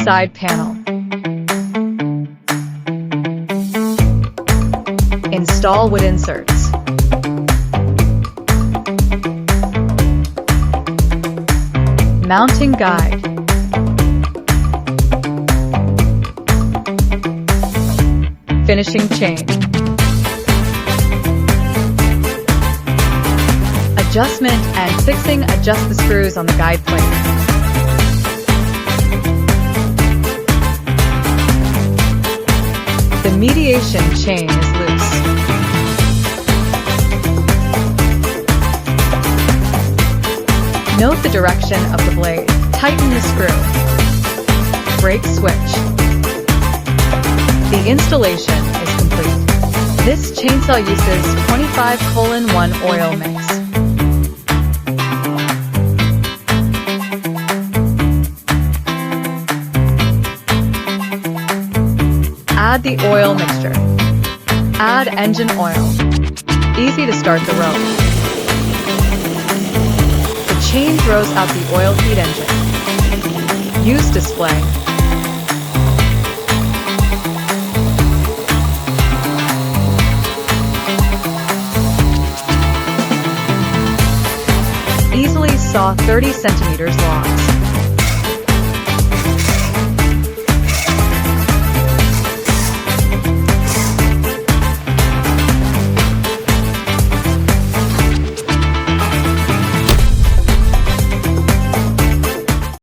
side panel. Install wood inserts. Mounting guide. Finishing chain. Adjustment and fixing. Adjust the screws on the guide plate. The mediation chain is loose. Note the direction of the blade. Tighten the screw. Brake switch. The installation is complete. This chainsaw uses 25:1 oil mix. Add the oil mixture. Add engine oil. Easy to start the rope. The chain throws out the oil heat engine. Use display. Easily saw 30 centimeters long.